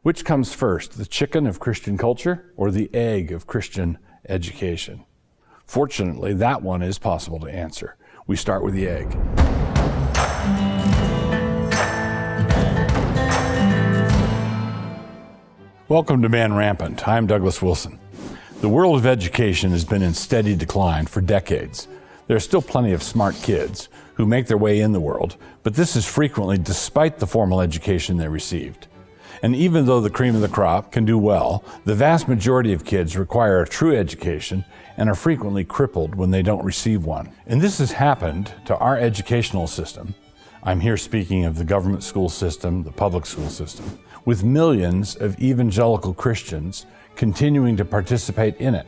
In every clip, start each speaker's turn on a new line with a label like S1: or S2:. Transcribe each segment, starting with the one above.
S1: Which comes first, the chicken of Christian culture or the egg of Christian education? Fortunately, that one is possible to answer. We start with the egg. Welcome to Man Rampant. I'm Douglas Wilson. The world of education has been in steady decline for decades. There are still plenty of smart kids who make their way in the world, but this is frequently despite the formal education they received. And even though the cream of the crop can do well, the vast majority of kids require a true education and are frequently crippled when they don't receive one. And this has happened to our educational system. I'm here speaking of the government school system, the public school system, with millions of evangelical Christians continuing to participate in it.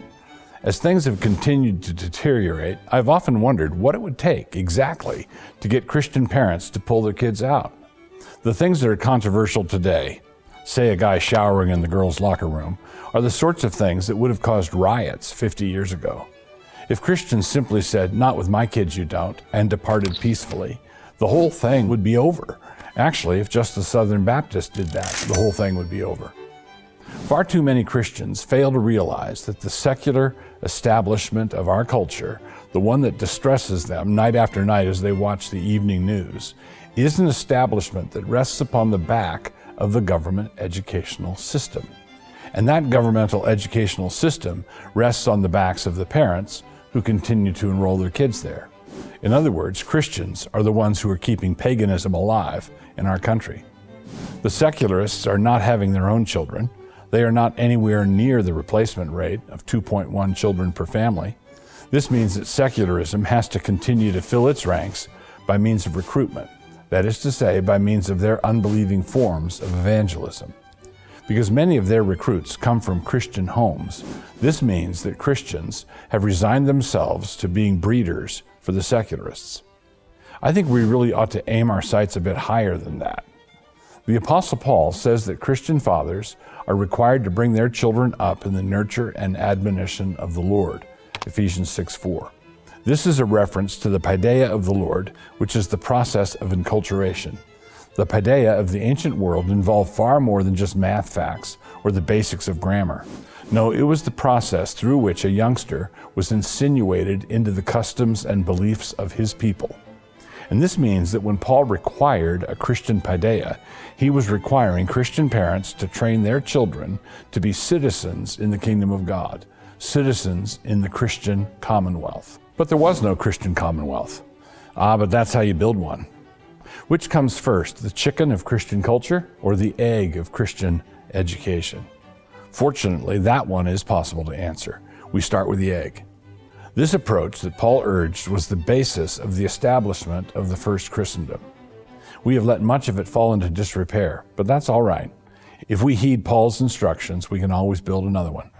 S1: As things have continued to deteriorate, I've often wondered what it would take exactly to get Christian parents to pull their kids out. The things that are controversial today, say a guy showering in the girls' locker room, are the sorts of things that would have caused riots 50 years ago. If Christians simply said, "Not with my kids you don't," and departed peacefully, the whole thing would be over. Actually, if just the Southern Baptists did that, the whole thing would be over. Far too many Christians fail to realize that the secular establishment of our culture, the one that distresses them night after night as they watch the evening news, is an establishment that rests upon the back of the government educational system. And that governmental educational system rests on the backs of the parents who continue to enroll their kids there. In other words, Christians are the ones who are keeping paganism alive in our country. The secularists are not having their own children. They are not anywhere near the replacement rate of 2.1 children per family. This means that secularism has to continue to fill its ranks by means of recruitment. That is to say, by means of their unbelieving forms of evangelism. Because many of their recruits come from Christian homes, this means that Christians have resigned themselves to being breeders for the secularists. I think we really ought to aim our sights a bit higher than that. The Apostle Paul says that Christian fathers are required to bring their children up in the nurture and admonition of the Lord, Ephesians 6:4. This is a reference to the paideia of the Lord, which is the process of enculturation. The paideia of the ancient world involved far more than just math facts or the basics of grammar. No, it was the process through which a youngster was insinuated into the customs and beliefs of his people. And this means that when Paul required a Christian paideia, he was requiring Christian parents to train their children to be citizens in the kingdom of God, citizens in the Christian commonwealth. But there was no Christian commonwealth. But that's how you build one. Which comes first, the chicken of Christian culture or the egg of Christian education? Fortunately, that one is possible to answer. We start with the egg. This approach that Paul urged was the basis of the establishment of the first Christendom. We have let much of it fall into disrepair, but that's all right. If we heed Paul's instructions, we can always build another one.